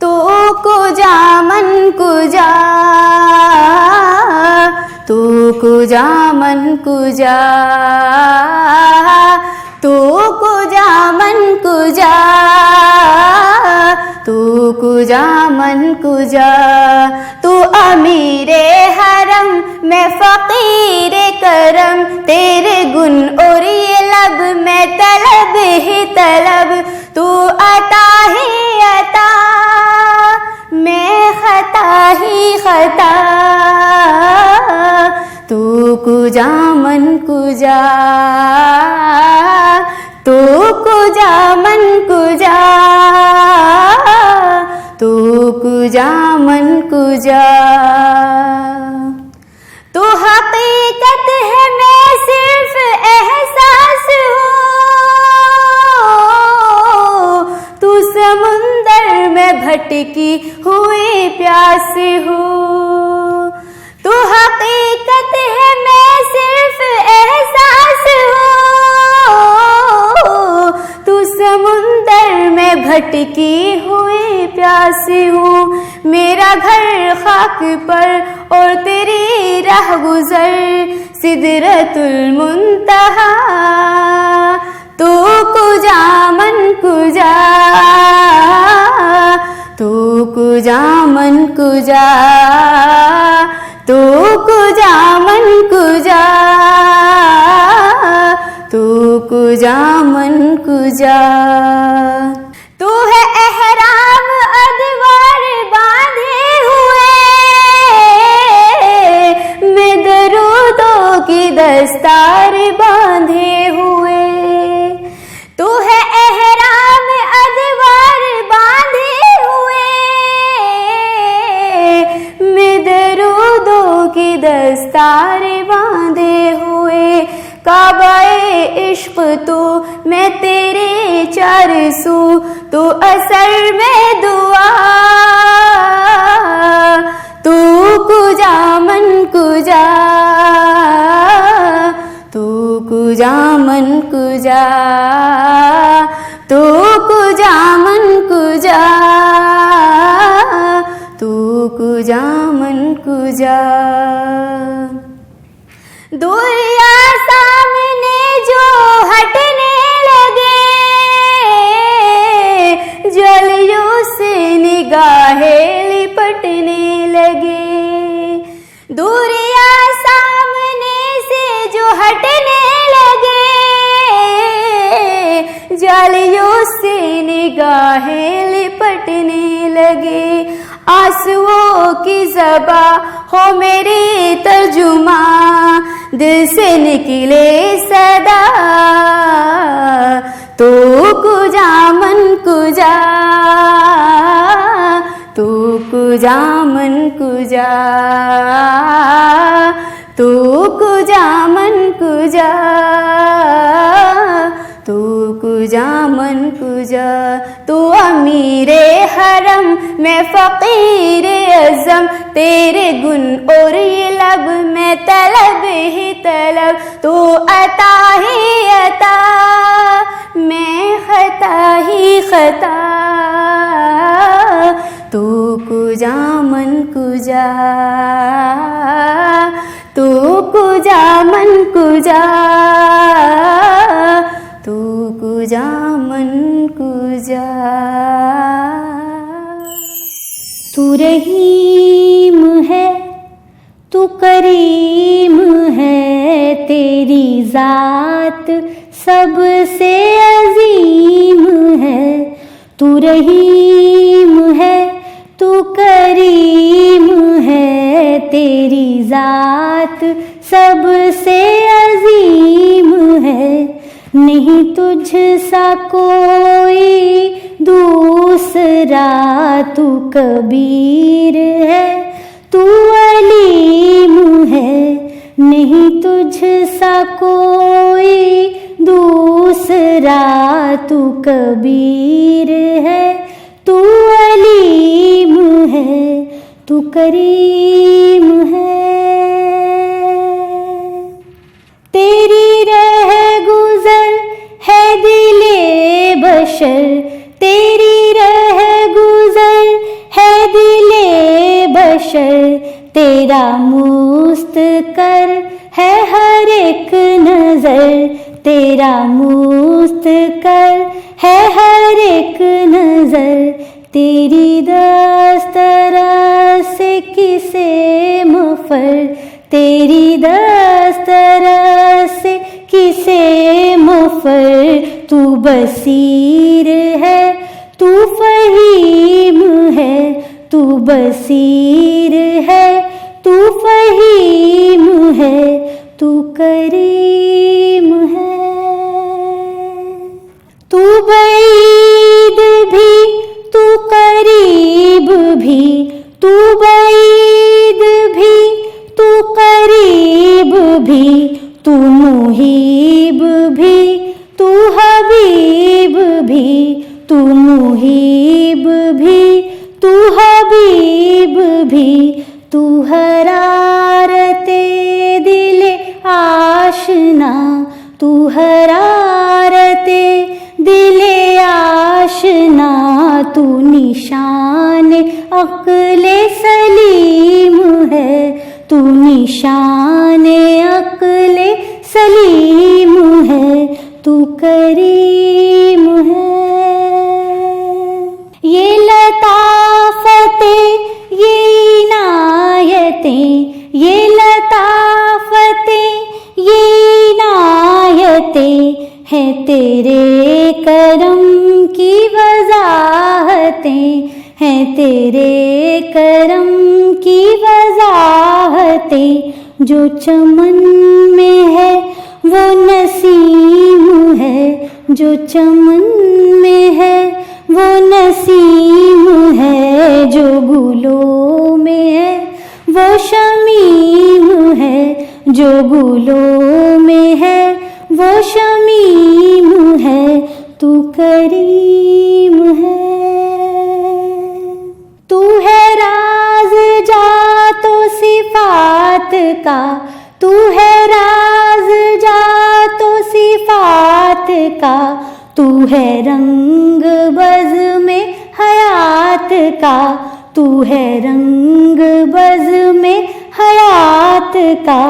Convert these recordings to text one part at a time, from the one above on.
تو کجا من کجا، تو کجا من کجا، تو کجا من کجا، تو کجا من کجا، تو امیر حرم میں فقیر کرم، تیرے گن اور یہ لب میں طلب ہی طلب، تو عطا ہی عطا میں خطا ہی خطا، تو کجا من کجا، تو کجا من کجا، تو کجا من کجا، تو حقیقت ہے میں صرف احساس ہوں، تو سمندر میں بھٹکی ہوئی پیاس ہوں، تو حقیقت ہے میں صرف احساس ہوں، تو سمندر میں بھٹکی ہوئی پیاس ہوں، میرا گھر خاک پر اور تیری راہ گزر سدرۃ المنتہا، تو کجا من کجا، تو کجا من کجا، تو کجا من کجا، تو کجا من کجا، تو ہے احرام ادوار باندھے ہوئے، میں درودوں کی دستار باندھے ہوئے، تو ہے احرام ادوار باندھے ہوئے، میں درودوں کی دستار باندھے ہوئے، کعبہ عشق تو میں تیرے چار سو، تو اثر میں دعا، تو کجا من کجا، تو کجا من کجا، تو کجا من کجا، تو کجا من کجا، دنیا سامنے جو ہٹنے لگے، جلیوں سے نگاہیں لپٹنے لگے، دنیا سامنے سے جو ہٹنے لگے، جلیوں سے نگاہیں لپٹنے لگے، آنسوؤں کی زباں ہو میری ترجمہ، دل سے نکلے صدا، تو کجا من کجا، تو کجا من کجا، تو کجا من کجا، تو کجا من کجا، تو امیر حرم میں فقیر اعظم، تیرے گن اور یہ لب میں طلب ہی طلب، تو عطا ہی عطا میں خطا ہی خطا، تو کجا من کجا، تو کجا من کجا، تو کجا من کجا، تو رحیم ہے تو کریم ہے، تیری ذات سب سے عظیم ہے، تو رحیم ہے تو کریم ہے، تیری ذات سب سے عظیم ہے، نہیں تجھ سا کوئی دوسرا، تو کبیر ہے تو علیم ہے، نہیں تجھ سا کوئی دوسرا، تو کبیر ہے تو علیم ہے، تو کریم ہے، تیری رہ گزر ہے دل بشر، تیری رہ گزر تیرا مستقر ہے ہر ایک نظر، تیرا مستقر ہے ہر ایک نظر، تیری دسترس سے کسے مفر، تیری دسترس سے کسے مفر، تو بصیر ہے تو فہیم ہے، تو بصیر ہے تو فہیم ہے، تو کریم ہے، تو بعید بھی تو قریب بھی، تو بعید بھی تو قریب بھی، تو محیب بھی تو حبیب بھی، تو محیب بھی تو حبیب بھی، تو حرارت دل آشنا، تو حرارت دل آشنا، تو نشان عقل سلیم ہے، تو نشان عقل سلیم ہے، تو کریم ہے، یہ لطافتیں یہ عنایتیں، یہ لطافتیں یہ عنایتیں ہیں تیرے کرم کی وضاحتیں، ہیں تیرے کرم کی وضاحتیں، جو چمن میں ہے وہ نسیم ہے، جو چمن میں ہے وہ نسیم ہے، جو گلوں میں ہے وہ شمیم ہے، جو گلوں میں ہے وہ شمیم ہے، تو کریم ہے، تو ہے راز جا تو صفات کا، تو ہے راز جا تو صفات کا، تو ہے رنگ بز میں حیات کا، تو ہے رنگ بز میں حیات کا،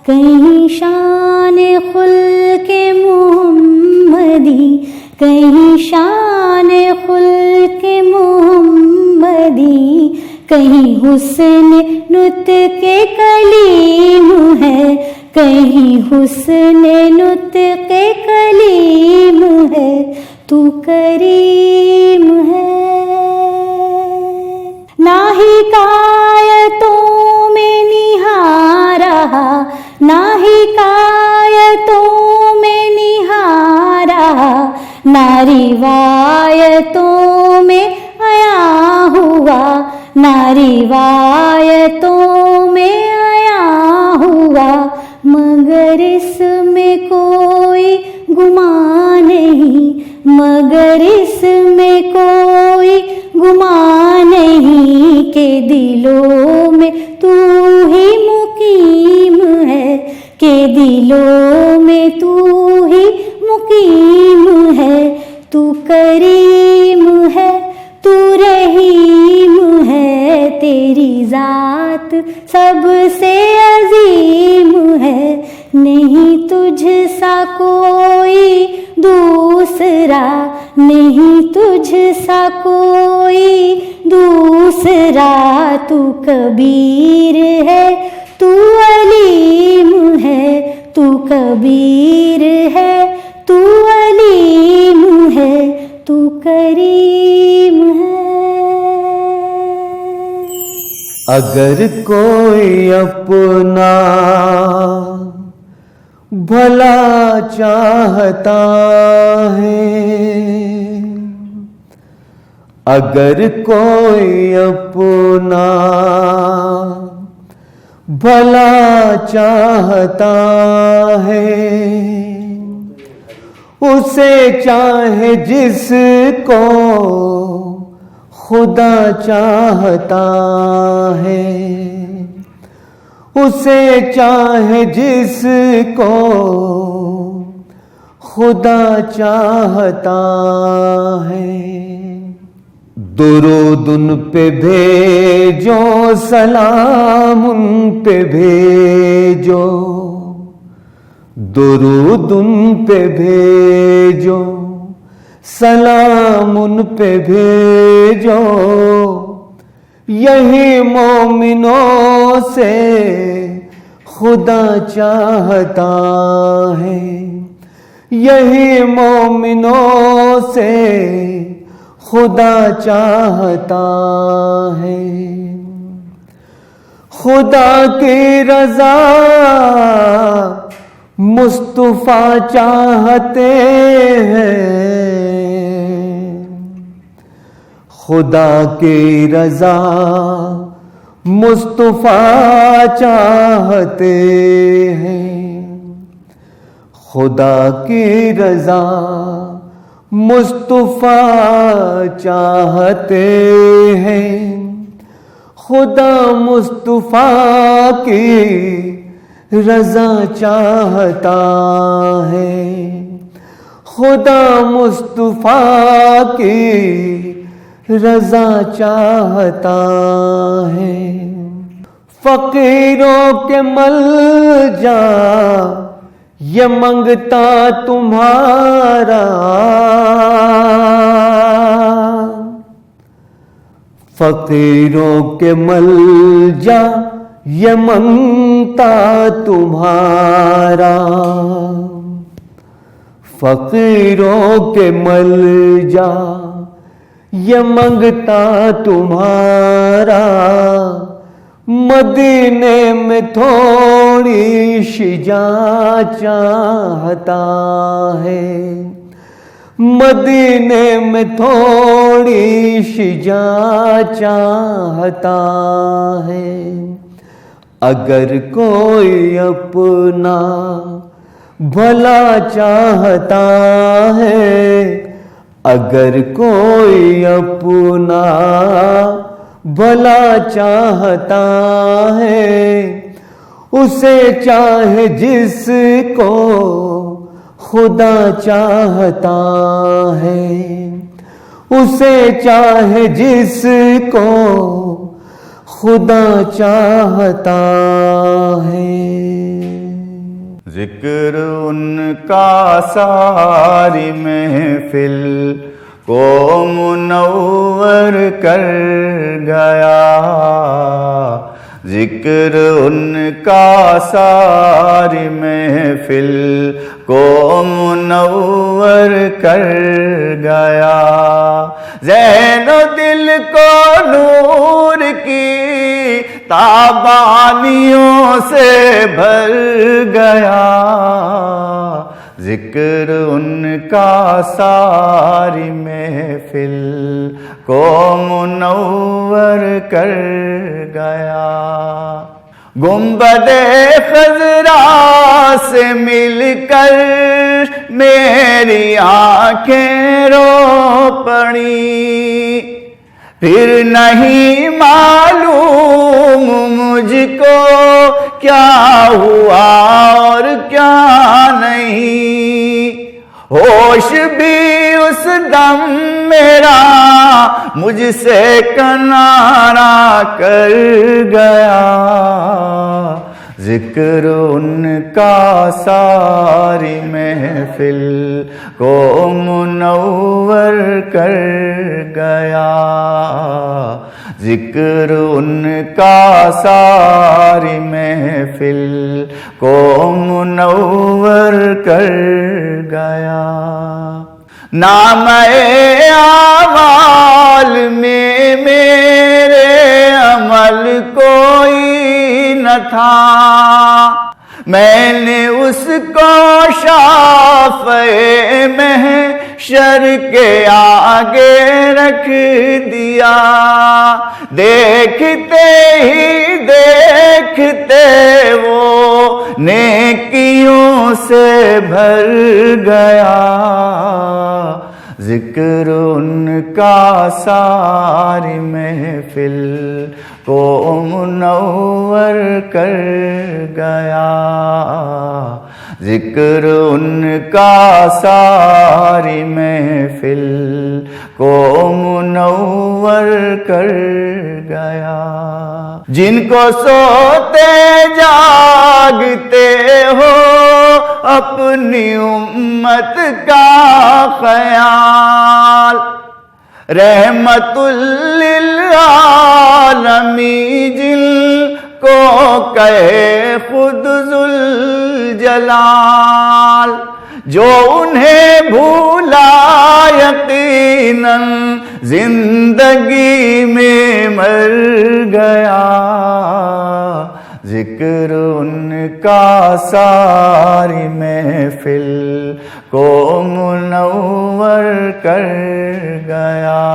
کہیں شان خلق محمدی، کہیں شان خلق محمدی، کہیں حسن نطق کلیم ہے، کہیں حسن نطق کلیم ہے، تو کریم ہے، نہ حکایتوں میں نہارا، نہ حکایتوں میں نہارا، نہ روایتوں میں آیا ہوا، نہ روایتوں میں آیا ہوا، مگر اس میں کوئی گمان نہیں، مگر اس میں کوئی گمان نہیں، کہ دلوں میں تو ہی مقیم ہے، کہ دلوں میں تو ہی مقیم ہے، تو کریم ہے تو رحیم ہے، تیری ذات سب سے عظیم ہے، نہیں تجھ سا کوئی دوسرا، نہیں تجھ سا کوئی دوسرا، تو کبیر ہے تو علیم ہے، تو کبیر ہے تو علیم ہے، تو کریم ہے، اگر کوئی اپنا بھلا چاہتا ہے، اگر کوئی اپنا بھلا چاہتا ہے، اسے چاہے جس کو خدا چاہتا ہے، اسے چاہے جس کو خدا چاہتا ہے، درود ان پہ بھیجو سلام ان پہ بھیجو درود ان پہ بھیجو سلام ان پہ بھیجو یہی مومنوں سے خدا چاہتا ہے یہی مومنوں سے خدا چاہتا ہے خدا کی رضا مصطفیٰ چاہتے ہیں خدا کی رضا مصطفیٰ چاہتے ہیں خدا کی رضا مصطفیٰ چاہتے ہیں خدا مصطفیٰ کی رضا چاہتا ہے خدا مصطفیٰ کی رضا چاہتا ہے فقیروں کے ملجا یہ منگتا تمہارا فقیروں کے ملجا یہ منگتا تمہارا فقیروں کے ملجا یہ منگتا تمہارا مدینے میں تھوڑی شجاع چاہتا ہے مدینے میں تھوڑی شجاع چاہتا ہے اگر کوئی اپنا بھلا چاہتا ہے اگر کوئی اپنا بھلا چاہتا ہے اسے چاہے جس کو خدا چاہتا ہے اسے چاہے جس کو خدا چاہتا ہے ذکر ان کا ساری محفل کو منور کر گیا ذکر ان کا ساری محفل کو منور کر گیا ذہن و دل کو نور کی تابانیوں سے بھر گیا ذکر ان کا ساری محفل کو منور کر گیا گنبد خضرا سے مل کر میری آنکھیں رو پڑی پھر نہیں معلوم مجھ کو کیا ہوا اور کیا نہیں ہوش بھی اس دم میرا مجھ سے کنارہ کر گیا ذکر ان کا ساری محفل کو منور کر گیا ذکر ان کا ساری محفل کو منور کر گیا نام اعمال میں میرے عمل کوئی نہ تھا میں نے اس کو شافعِ محشر کے آگے رکھ دیا دیکھتے ہی دیکھتے وہ نیکیوں سے بھر گیا ذکر ان کا ساری محفل کو منور کر گیا ذکر ان کا ساری محفل کو منور کر گیا. جن کو سوتے جاگتے ہو اپنی امت کا خیال, رحمت للعالمین جن کو کہے خود ذوالجلال, جو انہیں بھولا یقیناً زندگی میں مر گیا. ذکر ان کا ساری محفل کو منور کر گیا.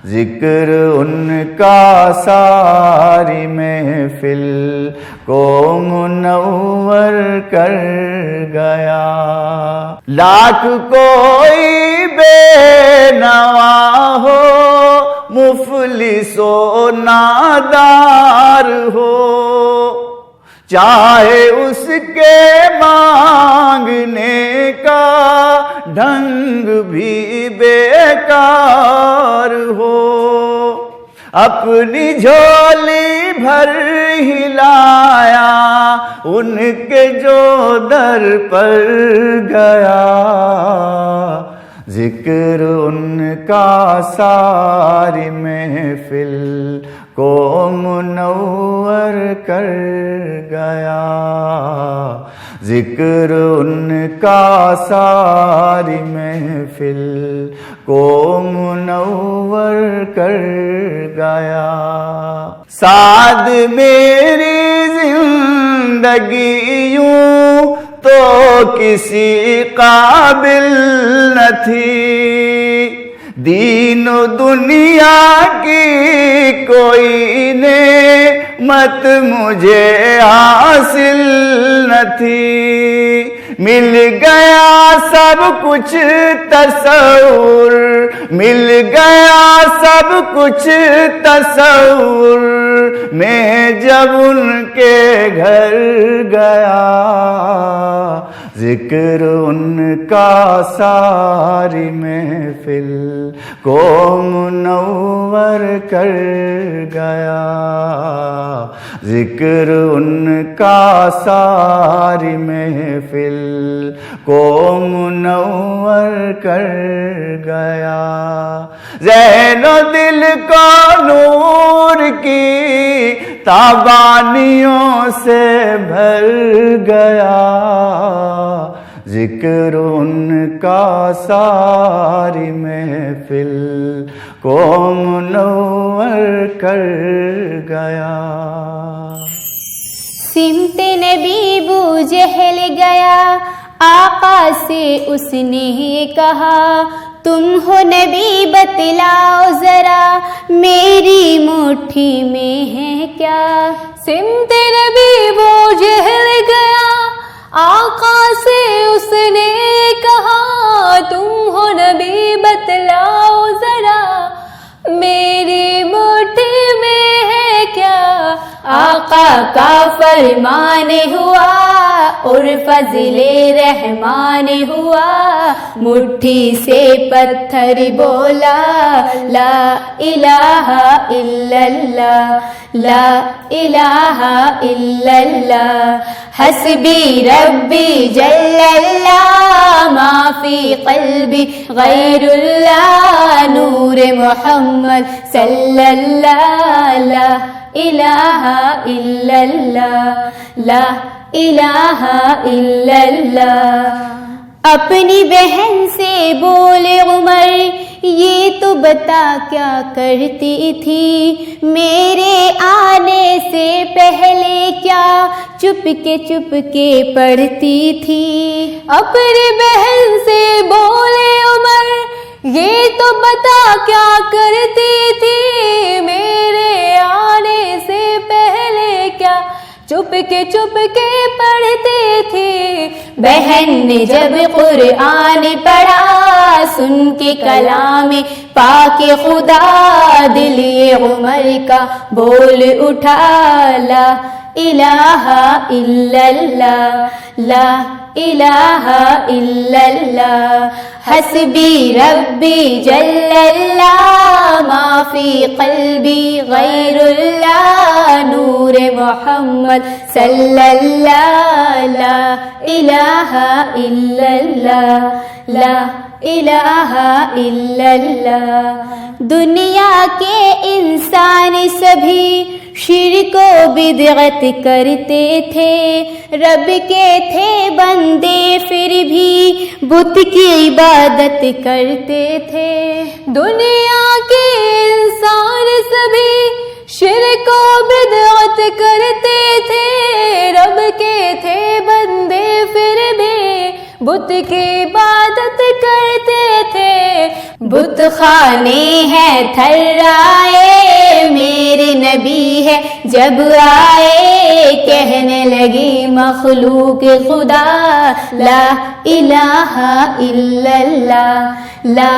ذکر ان کا ساری محفل کو منور کر گیا. لاکھ کوئی بے نوا ہو, مفلس و نادار ہو, چاہے اس کے مانگنے کا ڈھنگ بھی بیکار ہو, اپنی جھولی بھر ہلایا ان کے جو در پر گیا. ذکر ان کا ساری محفل کو منور کر گیا. ذکر ان کا ساری محفل کو منور کر گیا. سعد میری زندگی یوں تو کسی قابل نہ تھی, دین و دنیا کی کوئی نعمت مجھے حاصل نہ تھی. مل گیا سب کچھ تصور, مل گیا سب کچھ تصور میں جب ان کے گھر گیا. ذکر ان کا ساری محفل کو منور کر گیا. ذکر ان کا ساری محفل کو منور کر گیا. ذہن و دل کو نور کی تابانیوں سے بھر گیا. ذکر ان کا ساری محفل کو منور کر گیا. سمت نبی بو جہل گیا, آقا سے اس نے کہا تم ہو نبی بتلاؤ ذرا میری مٹھی میں ہے کیا. سمت نبی بو جہل گیا, آقا سے اس نے کہا تم ہو نبی بتلاؤ ذرا میری مٹھی میں ہے کیا. آقا کا فرمان ہوا اور فضل رحمان ہوا, مٹھی سے پتھر بولا لا الہ الا اللہ, لا الہ الا اللہ. حسبی ربی جل اللہ ما فی قلبی غیر اللہ, نور محمد صلی اللہ, لا الہ الا اللہ, لا الہ الا اللہ. اپنی بہن سے بولے عمر یہ تو بتا کیا کرتی تھی, میرے آنے سے پہلے کیا چپ کے پڑھتی تھی. اپنی بہن سے بولے عمر یہ تو بتا کیا کرتی تھی, میرے آنے سے پہلے کیا چپ کے پڑھتی تھی. بہن نے جب قرآن پڑھا سن کے کلام پاک خدا, دل عمر کا بول اٹھا لا الہ الا اللہ لا الہ الا اللہ حسبی ربی جل اللہ ما فی قلبی غیر اللہ نور محمد صلی اللہ لا الہ الا اللہ لا الہ الا اللہ دنیا کے انسان سبھی شرک و بدعت کرتے تھے رب کے تھے بندے پھر بھی بت کی عبادت کرتے تھے دنیا کے انسان سبھی شرک و بدعت کرتے تھے رب کے تھے بندے پھر بھی بت کی عبادت کرتے تھے بت خانے ہیں تھرائے میرے نبی ہے جب آئے کہنے لگی مخلوق خدا لا الہ الا اللہ لا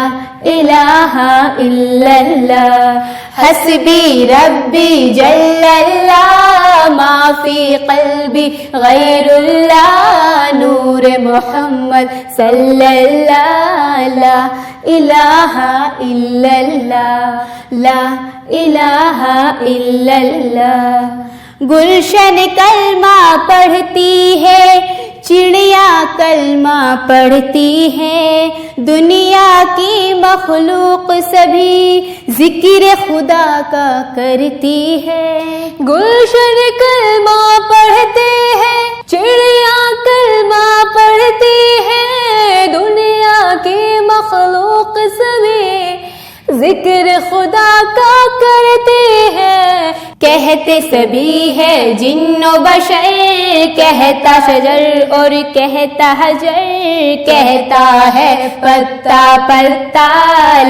الہ الا اللہ حسبی ربی جل اللہ ما فی قلبی غیر اللہ نور محمد صلی اللہ لا الہ الا اللہ لا الہ الا اللہ گلشن کلمہ پڑھتی ہے چڑیا کلمہ پڑھتی ہے دنیا کی مخلوق سبھی ذکر خدا کا کرتی ہے گلشن کلمہ پڑھتے ہیں چڑیا کلمہ پڑھتی ہے دنیا کی مخلوق سبھی ذکر خدا کا کرتے ہیں کہتے سبھی ہے جن و بشر کہتا شجر اور کہتا حجر کہتا ہے پتا پتا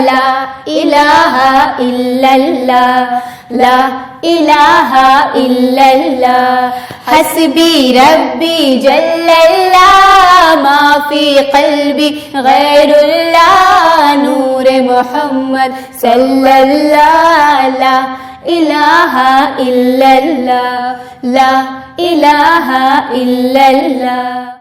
لا الہ الا اللہ لا الہ الا اللہ حسبی ربی جل اللہ ما فی قلبی غیر اللہ نور محمد صلی اللہ لا الہ الا اللہ لا الہ الا اللہ